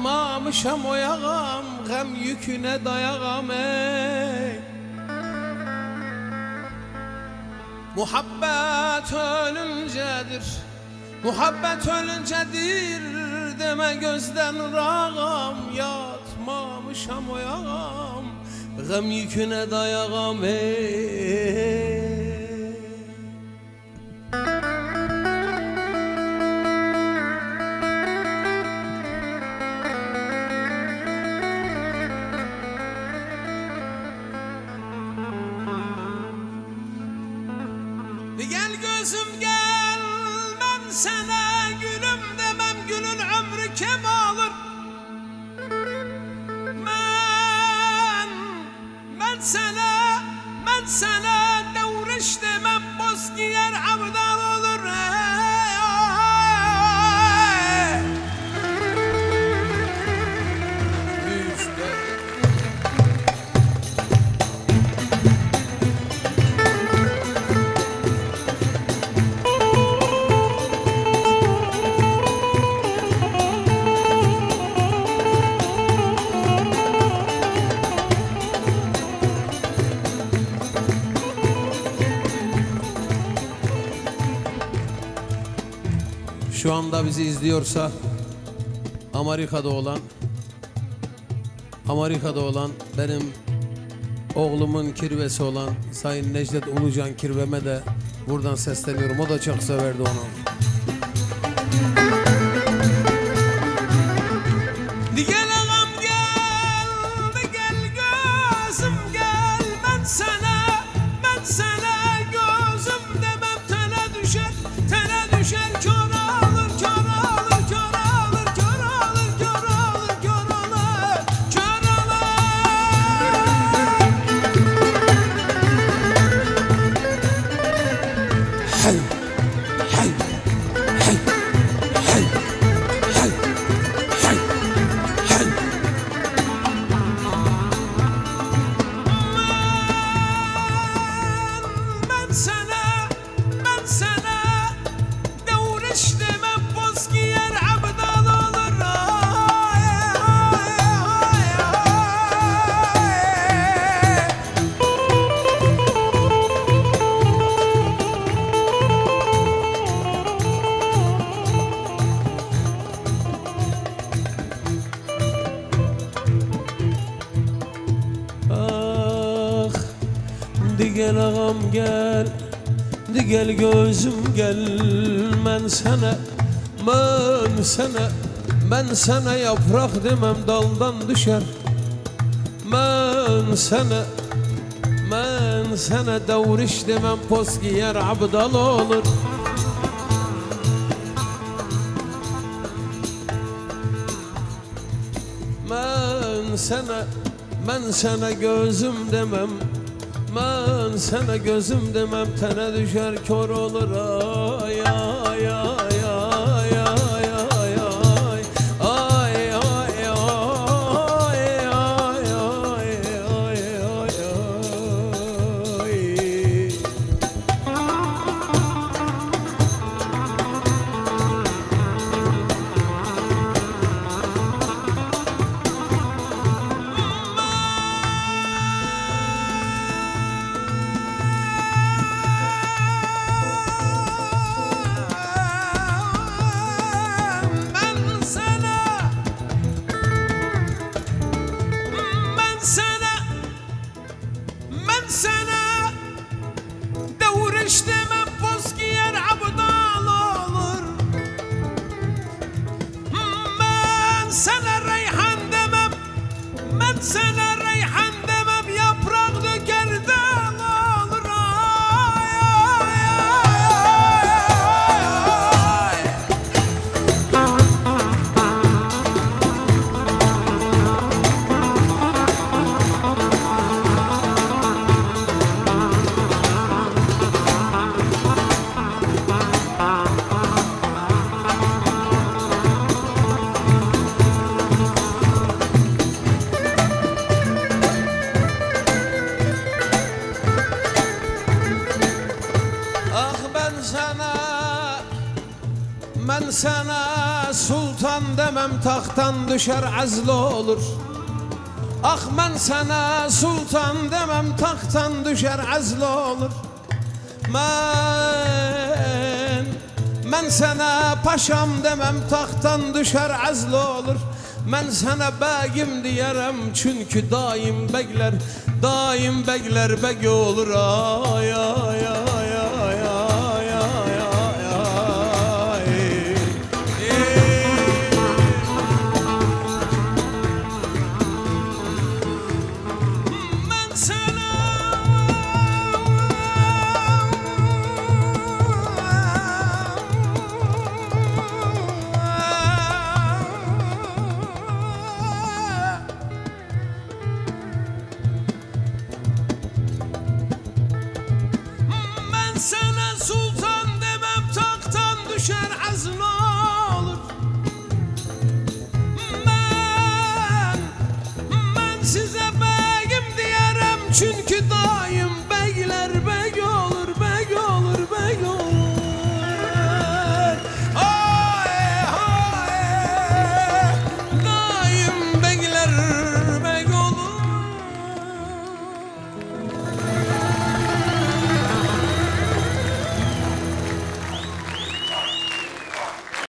Yatmamışam oyağam, gəm yüküne dayağam ey. Muhabbet ölüncedir, muhabbet ölüncedir deme gözden ırağam. Yatmamışam oyağam, gəm yüküne dayağam ey. Gel gözüm gel, ben sana gülüm demem, gülün ömrü kem olur. Ben sana devriş demem, boz giyer abdal olur. Şu anda bizi izliyorsa Amerika'da olan benim oğlumun kirvesi olan Sayın Necdet Ulucan kirveme de buradan sesleniyorum. O da çok severdi onu. Gel ağam gel, gel gözüm gel, ben sana gözüm demem, tene düşer kör. Ben sana devriş demem, boz giyer abdal olur. Gel ağam gel, gel gözüm gel, ben sana yaprak demem, daldan düşer. Ben sana devriş demem, poz giyer abdal olur. Ben sana gözüm demem, ben sana gözüm demem, tene düşer kör olur. Ay ay ay ay ay ay ay ay ay Ben sana devriş demem, boz giyer abdal olur. Ben sana reyhan demem, yaprak döker dal olur. Ben sana sultan demem taxtdan düşər əzl olur. Ax mən sənə sultan deməm taxtdan düşər əzl olur. Mən sənə paşam deməm taxtdan düşər əzl olur. Mən sənə bəgim deyərəm çünki daim bəglər bəg olur. Ay ay ay ay ay ay ay. Mən sənə Sənə sultan deməm taxtdan düşər əzl olur.